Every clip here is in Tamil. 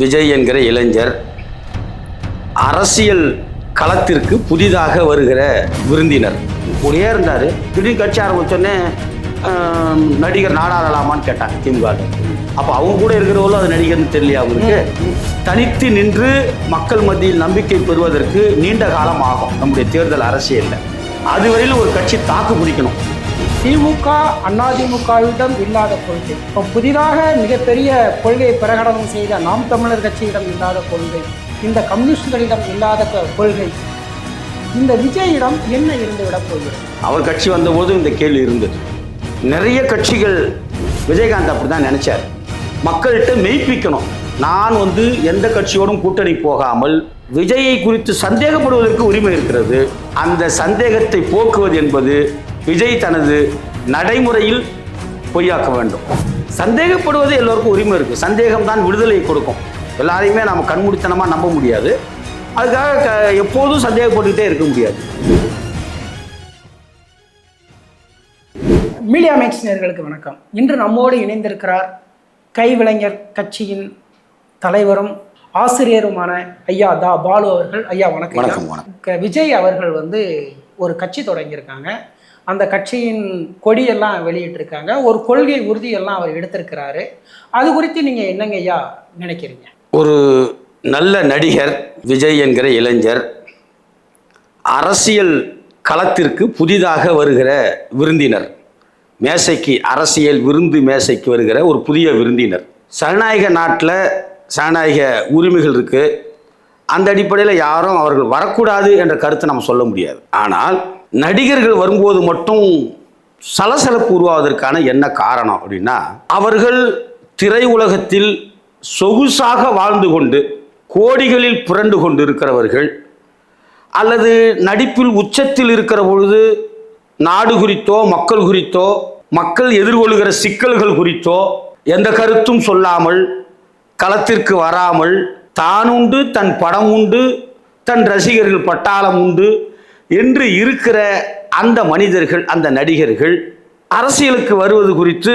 விஜய் என்கிற இளைஞர் அரசியல் களத்திற்கு புதிதாக வருகிற விருந்தினர். கூடயே இருந்தார். திடீர்னு கட்சி ஆரம்பிச்சோடனே நடிகர் நாடாளலாமான்னு கேட்டாங்க திமுக. அப்போ அவங்க கூட இருக்கிறவங்களும் அது நடிகர்னு தெரியலையா அவங்களுக்கு? தனித்து நின்று மக்கள் மத்தியில் நம்பிக்கை பெறுவதற்கு நீண்ட காலம் ஆகும் நம்முடைய தேர்தல் அரசியலில். அதுவரையில் ஒரு கட்சி தாக்கு பிடிக்கணும். திமுக அதிமுகவிடம் இல்லாத கொள்கை, இப்போ புதிதாக மிகப்பெரிய கொள்கையை பிரகடனம் செய்த நாம் தமிழர் கட்சியிடம் இல்லாத கொள்கை, இந்த கம்யூனிஸ்டுகளிடம் இல்லாத கொள்கை, இந்த விஜயிடம் என்ன இருந்துவிடப் போகிறது? அவர் கட்சி வந்தபோது இந்த கேள்வி இருந்தது. நிறைய கட்சிகள் விஜயகாந்த் அப்படி தான் நினைச்சார். மக்கள்கிட்ட மெய்ப்பிக்கணும். நான் எந்த கட்சியோடும் கூட்டணி போகாமல் விஜயை குறித்து சந்தேகப்படுவதற்கு உரிமை இருக்கிறது. அந்த சந்தேகத்தை போக்குவது என்பது விஜய் தனது நடைமுறையில் பொய்யாக்க வேண்டும். சந்தேகப்படுவது எல்லோருக்கும் உரிமை இருக்குது. சந்தேகம் தான் விடுதலை கொடுக்கும். எல்லாரையுமே நம்ம கண்மூடித்தனமாக நம்ப முடியாது. அதுக்காக எப்போதும் சந்தேகப்பட்டுக்கிட்டே இருக்க முடியாது. மீடியா மேக்ஸ் நேயர்களுக்கு வணக்கம். இன்று நம்மோடு இணைந்திருக்கிறார் கைவிளைஞர் கட்சியின் தலைவரும் ஆசிரியருமான ஐயா தா பாலு அவர்கள். ஐயா வணக்கம். வணக்கம். விஜய் அவர்கள் ஒரு கட்சி தொடங்கியிருக்காங்க. அந்த கட்சியின் கொடியெல்லாம் வெளியிட்டிருக்காங்க. ஒரு கொள்கை உறுதியெல்லாம் அவர் எடுத்திருக்கிறாரு. அது குறித்து நீங்கள் என்னங்க ஐயா நினைக்கிறீங்க? ஒரு நல்ல நடிகர் விஜய் என்கிற இளைஞர் அரசியல் களத்திற்கு புதிதாக வருகிற விருந்தினர். மேசைக்கு, அரசியல் விருந்து மேசைக்கு வருகிற ஒரு புதிய விருந்தினர். ஜனநாயக நாட்டில் ஜனநாயக உரிமைகள் இருக்குது. அந்த அடிப்படையில் யாரும் அவர்கள் வரக்கூடாது என்ற கருத்தை நம்ம சொல்ல முடியாது. ஆனால் நடிகர்கள் வரும்போது மட்டும் சலசலப்பு உருவாவதற்கான என்ன காரணம் அப்படின்னா, அவர்கள் திரையுலகத்தில் சொகுசாக வாழ்ந்து கொண்டு கோடிகளில் புரண்டு கொண்டு இருக்கிறவர்கள், அல்லது நடிப்பில் உச்சத்தில் இருக்கிற பொழுது நாடு குறித்தோ மக்கள் குறித்தோ மக்கள் எதிர்கொள்கிற சிக்கல்கள் குறித்தோ எந்த கருத்தும் சொல்லாமல் களத்திற்கு வராமல் தான் உண்டு, தன் படம் உண்டு, தன் ரசிகர்கள் பட்டாளம் உண்டு என்று இருக்கிற அந்த மனிதர்கள், அந்த நடிகர்கள் அரசியலுக்கு வருவது குறித்து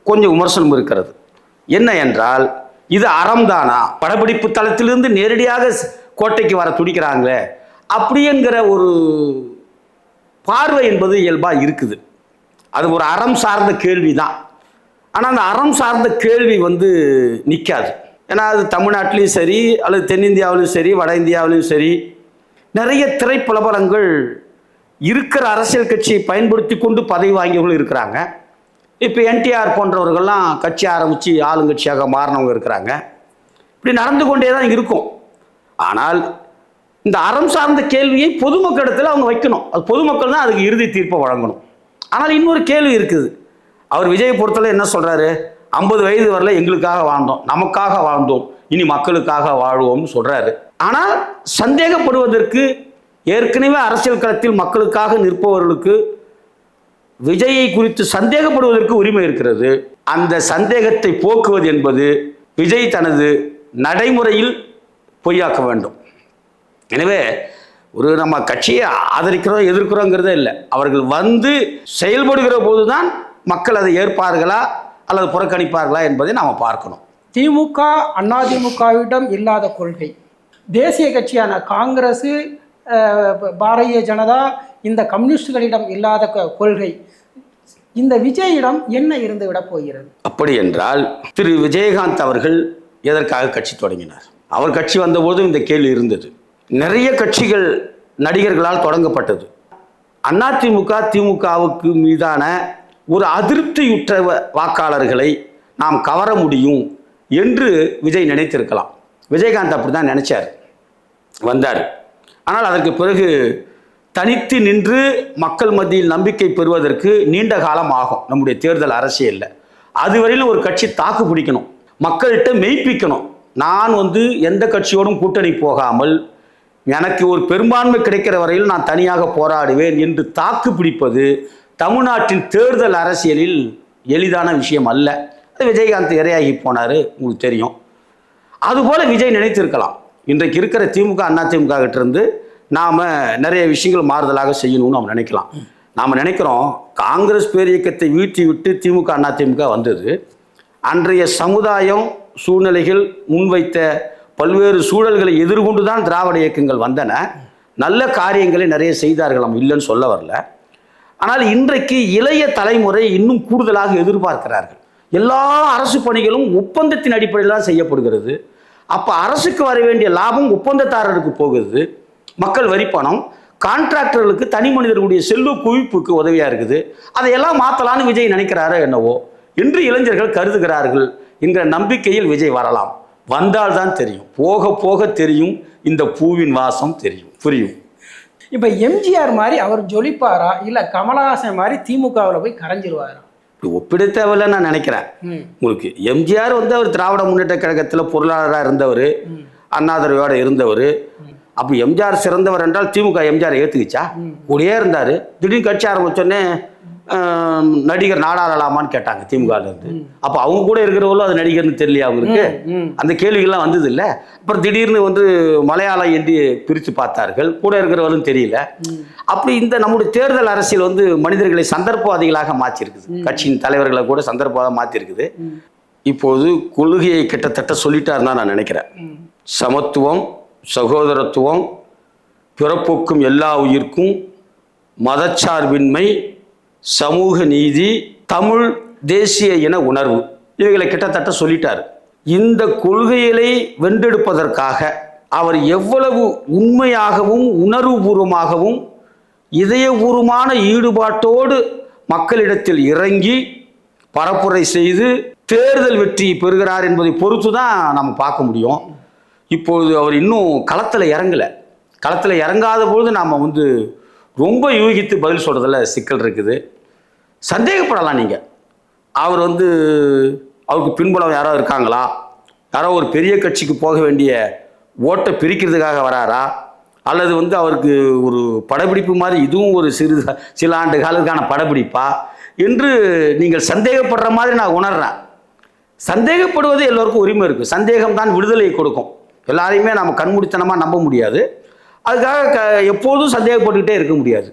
கொஞ்சம் விமர்சனம் இருக்கிறது. என்ன என்றால், இது அறம்தானா? படப்பிடிப்பு தளத்திலிருந்து நேரடியாக கோட்டைக்கு வர துடிக்கிறாங்களே அப்படிங்கிற ஒரு பார்வை என்பது இயல்பாக இருக்குது. அது ஒரு அறம் சார்ந்த கேள்வி தான். ஆனால் அந்த அறம் சார்ந்த கேள்வி நிற்காது. ஏன்னா அது தமிழ்நாட்டிலையும் சரி, அல்லது தென்னிந்தியாவிலும் சரி, வட இந்தியாவிலும் சரி, நிறைய திரைப்பிரபலங்கள் இருக்கிற அரசியல் கட்சியை பயன்படுத்தி கொண்டு பதவி வாங்கியவங்களும் இருக்கிறாங்க. இப்போ என்டிஆர் போன்றவர்கள்லாம் கட்சி ஆரம்பித்து ஆளுங்கட்சியாக மாறினவங்க இருக்கிறாங்க. இப்படி நடந்து கொண்டே தான் இருக்கும். ஆனால் இந்த அறம் சார்ந்த கேள்வியை பொதுமக்களிடத்தில் அவங்க வைக்கணும். அது பொதுமக்கள் தான் அதுக்கு இறுதி தீர்ப்பை வழங்கணும். ஆனால் இன்னொரு கேள்வி இருக்குது. அவர் விஜயை பொறுத்தவரை என்ன சொல்கிறாரு? 50 வயது வரல எங்களுக்காக வாழ்ந்தோம், நமக்காக வாழ்ந்தோம், இனி மக்களுக்காக வாழ்வோம்னு சொல்கிறாரு. ஆனால் சந்தேகப்படுவதற்கு, ஏற்கனவே அரசியல் களத்தில் மக்களுக்காக நிற்பவர்களுக்கு விஜயை குறித்து சந்தேகப்படுவதற்கு உரிமை இருக்கிறது. அந்த சந்தேகத்தை போக்குவது என்பது விஜய் தனது நடைமுறையில் பொய்யாக்க வேண்டும். எனவே நம்ம கட்சியை ஆதரிக்கிறோம் எதிர்க்கிறோங்கிறதே இல்லை. அவர்கள் செயல்படுகிற போதுதான் மக்கள் அதை ஏற்பார்களா அல்லது புறக்கணிப்பார்களா என்பதை நாம் பார்க்கணும். திமுக அதிமுகவிடம் இல்லாத கொள்கை, தேசிய கட்சியான காங்கிரஸ், பாரதிய ஜனதா, இந்த கம்யூனிஸ்டுகளிடம் இல்லாத கொள்கை, இந்த விஜயிடம் என்ன இருந்து விட போகிறது? அப்படி என்றால் திரு விஜயகாந்த் அவர்கள் எதற்காக கட்சி தொடங்கினார்? அவர் கட்சி வந்தபோது இந்த கேள்வி இருந்தது. நிறைய கட்சிகள் நடிகர்களால் தொடங்கப்பட்டது. அதிமுக திமுகவுக்கு மீதான ஒரு அதிருப்தியுற்ற வாக்காளர்களை நாம் கவர முடியும் என்று விஜய் நினைத்திருக்கலாம். விஜயகாந்த் அப்படி தான் நினைச்சார், வந்தார். ஆனால் அதற்கு பிறகு தனித்து நின்று மக்கள் மத்தியில் நம்பிக்கை பெறுவதற்கு நீண்ட காலம் ஆகும் நம்முடைய தேர்தல் அரசியலில். அதுவரையிலும் ஒரு கட்சி தாக்கு பிடிக்கணும், மக்கள்கிட்ட மெய்ப்பிக்கணும். நான் எந்த கட்சியோடும் கூட்டணி போகாமல் எனக்கு ஒரு பெரும்பான்மை கிடைக்கிற வரையில் நான் தனியாக போராடுவேன் என்று தாக்கு பிடிப்பது தமிழ்நாட்டின் தேர்தல் அரசியலில் எளிதான விஷயம் அல்ல. விஜயகாந்த் இரையாகி போனார், உங்களுக்கு தெரியும். அதுபோல் விஜய் நினைத்திருக்கலாம், இன்றைக்கு இருக்கிற திமுக அதிமுக கிட்டேருந்து நாம் நிறைய விஷயங்கள் மாறுதலாக செய்யணும்னு நம்ம நினைக்கலாம். நாம் நினைக்கிறோம், காங்கிரஸ் பேரியக்கத்தை வீழ்த்தி விட்டு திமுக அதிமுக வந்தது. அன்றைய சமுதாயம் சூழ்நிலைகள் முன்வைத்த பல்வேறு சூழல்களை எதிர்கொண்டு தான் திராவிட இயக்கங்கள் வந்தன. நல்ல காரியங்களை நிறைய செய்தார்கள், நம்ம இல்லைன்னு சொல்ல வரல. ஆனால் இன்றைக்கு இளைய தலைமுறை இன்னும் கூடுதலாக எதிர்பார்க்கிறார்கள். எல்லா அரசு பணிகளும் ஒப்பந்தத்தின் அடிப்படையில் தான் செய்யப்படுகிறது. அப்போ அரசுக்கு வர வேண்டிய லாபம் ஒப்பந்ததாரருக்கு போகுது. மக்கள் வரி பணம் கான்ட்ராக்டர்களுக்கு, தனி மனிதர்களுடைய செல்வ குவிப்புக்கு உதவியாக இருக்குது. அதையெல்லாம் மாற்றலான்னு விஜய் நினைக்கிறாரோ என்னவோ என்று இளைஞர்கள் கருதுகிறார்கள் என்கிற நம்பிக்கையில் விஜய் வரலாம். வந்தால்தான் தெரியும், போக போக தெரியும், இந்த பூவின் வாசம் தெரியும், புரியும். இப்போ எம்ஜிஆர் மாதிரி அவர் ஜொலிப்பாரா, இல்லை கமலஹாசன் மாதிரி திமுகவில் போய் கரைஞ்சிருவாரா? ஒப்பிட தேவையில்லை நான் நினைக்கிறேன். உங்களுக்கு எம்ஜிஆர் அவர் திராவிட முன்னேற்ற கழகத்தில் பொருளாளராக இருந்தவர், அண்ணாதுரையோட இருந்தவர். அப்போ எம்ஜிஆர் சிறந்தவர் என்றால் திமுக எம்ஜிஆர் ஏற்றுக்குச்சா? கூடயே இருந்தார். திடீர்னு கட்சி ஆரம்பிச்சோடனே நடிகர் நாடாளலாமான்னு கேட்டாங்க திமுகலேருந்து. அப்போ அவங்க கூட இருக்கிறவங்களும் அது நடிகர்னு தெரியலையா அவங்களுக்கு? அந்த கேள்விகள்லாம் வந்தது இல்லை. அப்புறம் திடீர்னு மலையாளம் என்று பிரித்து பார்த்தார்கள், கூட இருக்கிறவங்களும் தெரியல. அப்படி இந்த நம்முடைய தேர்தல் அரசியல் மனிதர்களை சந்தர்ப்பவாதிகளாக மாற்றிருக்குது. கட்சியின் தலைவர்களை கூட சந்தர்ப்பவாக மாற்றிருக்குது. இப்போது கொள்கையை கிட்டத்தட்ட சொல்லிட்டாருன்னா நான் நினைக்கிறேன். சமத்துவம், சகோதரத்துவம், பிறப்போக்கும் எல்லா உயிர்க்கும், மதச்சார்பின்மை, சமூக நீதி, தமிழ் தேசிய இன உணர்வு, இவைகளை கிட்டத்தட்ட சொல்லிட்டார். இந்த கொள்கைகளை வென்றெடுப்பதற்காக அவர் எவ்வளவு உண்மையாகவும் உணர்வுபூர்வமாகவும் இதயபூர்வமான ஈடுபாட்டோடு மக்களிடத்தில் இறங்கி பரப்புரை செய்து தேர்தல் வெற்றி பெறுகிறார் என்பதை பொறுத்து தான் நம்ம பார்க்க முடியும். இப்போது அவர் இன்னும் களத்தில் இறங்கலை. களத்தில் இறங்காத பொழுது நாம் ரொம்ப யூகித்து பதில் சொல்கிறதுல சிக்கல் இருக்குது. சந்தேகப்படலாம் நீங்கள். அவர் அவருக்கு பின்புலம் யாரோ இருக்காங்களா, யாரோ ஒரு பெரிய கட்சிக்கு போக வேண்டிய ஓட்டை பிரிக்கிறதுக்காக வராரா, அல்லது அவருக்கு ஒரு படப்பிடிப்பு மாதிரி இதுவும் ஒரு சில ஆண்டு காலத்துக்கான படப்பிடிப்பா என்று நீங்கள் சந்தேகப்படுற மாதிரி நான் உணர்றேன். சந்தேகப்படுவது எல்லோருக்கும் உரிமை இருக்குது. சந்தேகம் தான் விடுதலை கொடுக்கும். எல்லாரையுமே நம்ம கண்மூடித்தனமாக நம்ப முடியாது. அதுக்காக எப்போதும் சந்தேகப்பட்டுக்கிட்டே இருக்க முடியாது.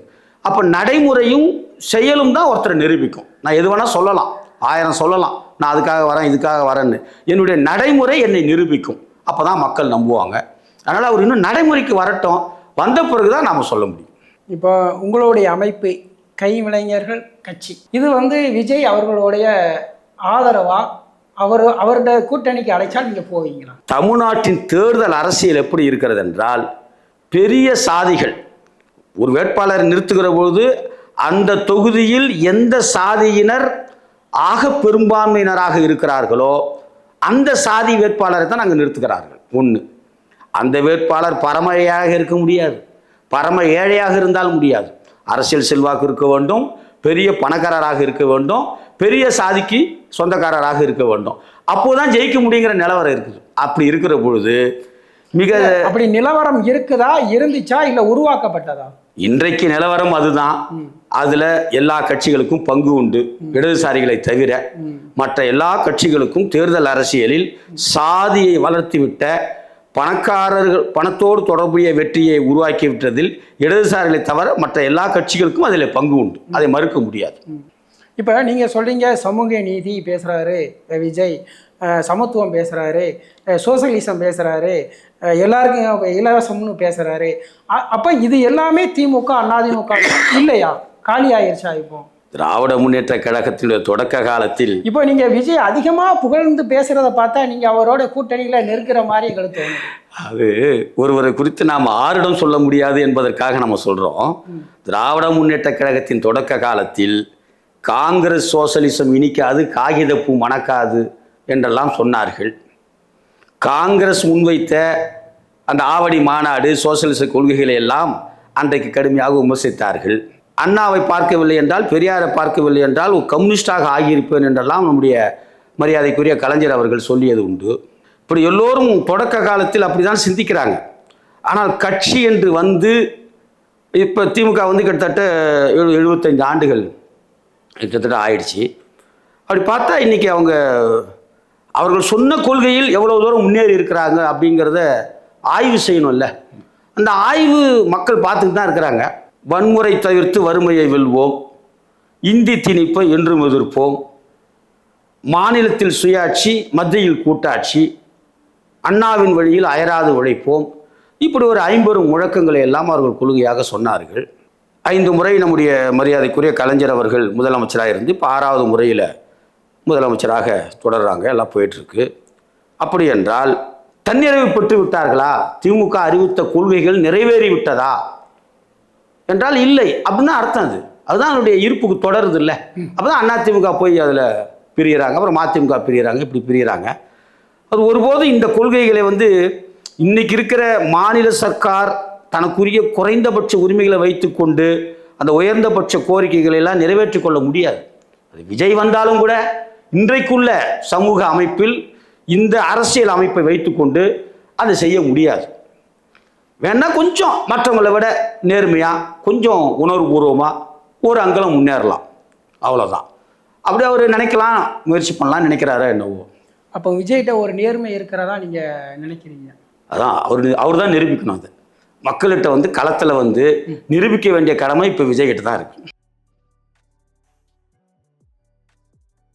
அப்போ நடைமுறையும் செயலும் தான் ஒருத்தரை நிரூபிக்கும். நான் எது வேணால் சொல்லலாம், 1000 சொல்லலாம், நான் அதுக்காக வரேன் இதுக்காக வரேன்னு. என்னுடைய நடைமுறை என்னை நிரூபிக்கும். அப்போ தான் மக்கள் நம்புவாங்க. அதனால் அவர் இன்னும் நடைமுறைக்கு வரட்டும், வந்த பிறகு தான் நாம் சொல்ல முடியும். இப்போ உங்களுடைய அமைப்பு கைவிளைஞர்கள் கட்சி, இது விஜய் அவர்களுடைய ஆதரவா, அவருடைய கூட்டணிக்கு அழைச்சால் நீங்கள் போவீங்களா? தமிழ்நாட்டின் தேர்தல் அரசியல் எப்படி இருக்கிறது என்றால், பெரிய சாதிகள் ஒரு வேட்பாளரை நிறுத்துகிற பொழுது அந்த தொகுதியில் எந்த சாதியினர் ஆக பெரும்பான்மையினராக இருக்கிறார்களோ அந்த சாதி வேட்பாளரை தான் நாங்கள் நிறுத்துகிறார்கள். ஒன்று, அந்த வேட்பாளர் பரம ஏழையாக இருக்க முடியாது, பரம ஏழையாக இருந்தால் முடியாது. அரசியல் செல்வாக்கு இருக்க வேண்டும், பெரிய பணக்காரராக இருக்க வேண்டும், பெரிய சாதிக்கு சொந்தக்காரராக இருக்க வேண்டும். அப்போதான் ஜெயிக்க முடியுங்கிற நிலவரம் இருக்குது. அப்படி இருக்கிற பொழுது அப்படி நிலவரம் இருக்குதா, இருந்துச்சா, இல்லை உருவாக்கப்பட்டதா? இன்றைக்கு நிலவரம் அதுதான். அதுல எல்லா கட்சிகளுக்கும் பங்கு உண்டு. இடதுசாரிகளை தவிர மற்ற எல்லா கட்சிகளுக்கும் தேர்தல் அரசியலில் சாதியை வளர்த்துவிட்ட பணக்காரர்கள், பணத்தோடு தொடர்புடைய வெற்றியை உருவாக்கி விட்டதில் இடதுசாரிகளை தவிர மற்ற எல்லா கட்சிகளுக்கும் அதில் பங்கு உண்டு. அதை மறுக்க முடியாது. இப்போ நீங்கள் சொல்கிறீங்க சமூக நீதி பேசுகிறாரு விஜய், சமத்துவம் பேசுகிறாரு, சோசலிசம் பேசுகிறாரு, எல்லாருக்கும் இலவசம்னு பேசுகிறாரு. அப்போ இது எல்லாமே திமுக அதிமுக இல்லையா? காலி ஆயிடுச்சா? இப்போ திராவிட முன்னேற்ற கழகத்தினுடைய தொடக்க காலத்தில் இப்போ நீங்கள் விஜய் அதிகமாக புகழ்ந்து பேசுகிறத பார்த்தா நீங்கள் அவரோட கூட்டணியில் நெருக்கிற மாதிரி எங்களுக்கு தோணும். அது ஒருவரை குறித்து நாம் ஆரிடம் சொல்ல முடியாது என்பதற்காக நம்ம சொல்கிறோம். திராவிட முன்னேற்ற கழகத்தின் தொடக்க காலத்தில் காங்கிரஸ் சோசலிசம் இனிக்காது, காகித பூ மணக்காது என்றெல்லாம் சொன்னார்கள். காங்கிரஸ் முன்வைத்த அந்த ஆவடி மாநாடு, சோசலிச கொள்கைகளை எல்லாம் அன்றைக்கு கடுமையாக விமர்சித்தார்கள். அண்ணாவை பார்க்கவில்லை என்றால், பெரியாரை பார்க்கவில்லை என்றால் ஒரு கம்யூனிஸ்டாக ஆகியிருப்பேன் என்றெல்லாம் நம்முடைய மரியாதைக்குரிய கலைஞர் அவர்கள் சொல்லியது உண்டு. இப்படி எல்லோரும் தொடக்க காலத்தில் அப்படிதான் சிந்திக்கிறாங்க. ஆனால் கட்சி என்று இப்போ திமுக கிட்டத்தட்ட 75 ஆண்டுகள் கிட்டத்தட்ட ஆயிடுச்சு. அப்படி பார்த்தா இன்றைக்கி அவர்கள் சொன்ன கொள்கையில் எவ்வளோ தூரம் முன்னேறி இருக்கிறாங்க அப்படிங்கிறத ஆய்வு செய்யணும்ல. அந்த ஆய்வு மக்கள் பார்த்துக்கிட்டு தான் இருக்கிறாங்க. வன்முறை தவிர்த்து வறுமையை வெல்வோம், இந்தி திணிப்பை என்றும் எதிர்ப்போம், மாநிலத்தில் சுயாட்சி, மத்தியில் கூட்டாட்சி, அண்ணாவின் வழியில் அயராது உழைப்போம், இப்படி ஒரு 50 முழக்கங்களை எல்லாம் அவர்கள் கொள்கையாக சொன்னார்கள். 5 முறை நம்முடைய மரியாதைக்குரிய கலைஞர் அவர்கள் முதலமைச்சராக இருந்து இப்போ 6வது முறையில் முதலமைச்சராக தொடர்றாங்க, எல்லாம் போயிட்டுருக்கு. அப்படி என்றால் தன்னிறைவு பெற்று விட்டார்களா? திமுக அறிவித்த கொள்கைகள் நிறைவேறி விட்டதா என்றால் இல்லை அப்படின்னு அர்த்தம். அதுதான் அதனுடைய இருப்புக்கு தொடருது இல்லை. அப்போதான் அதிமுக போய் அதில் பிரிகிறாங்க, அப்புறம் மதிமுக பிரிகிறாங்க, இப்படி பிரிகிறாங்க. அது ஒருபோதும் இந்த கொள்கைகளை இன்னைக்கு இருக்கிற மாநில சர்க்கார் தனக்குரிய குறைந்தபட்ச உரிமைகளை வைத்துக்கொண்டு அந்த உயர்ந்தபட்ச கோரிக்கைகளை எல்லாம் நிறைவேற்றி கொள்ள முடியாது. அது விஜய் வந்தாலும் கூட இன்றைக்குள்ள சமூக அமைப்பில் இந்த அரசியல் அமைப்பை வைத்துக்கொண்டு அதை செய்ய முடியாது. வேணா கொஞ்சம் மற்றவங்களை விட நேர்மையாக, கொஞ்சம் உணர்வுபூர்வமாக ஒரு அங்கலம் முன்னேறலாம், அவ்வளோதான். அப்படி அவர் நினைக்கலாம், முயற்சி பண்ணலாம்னு நினைக்கிறாரா என்னவோ. அப்போ விஜய்கிட்ட ஒரு நேர்மை இருக்கிறதா நீங்கள் நினைக்கிறீங்க? அதான் அவர் தான் நிரூபிக்கணும். அது மக்கள்கிட்ட களத்தில் நிரூபிக்க வேண்டிய கடமை இப்போ விஜய்கிட்ட தான் இருக்கு.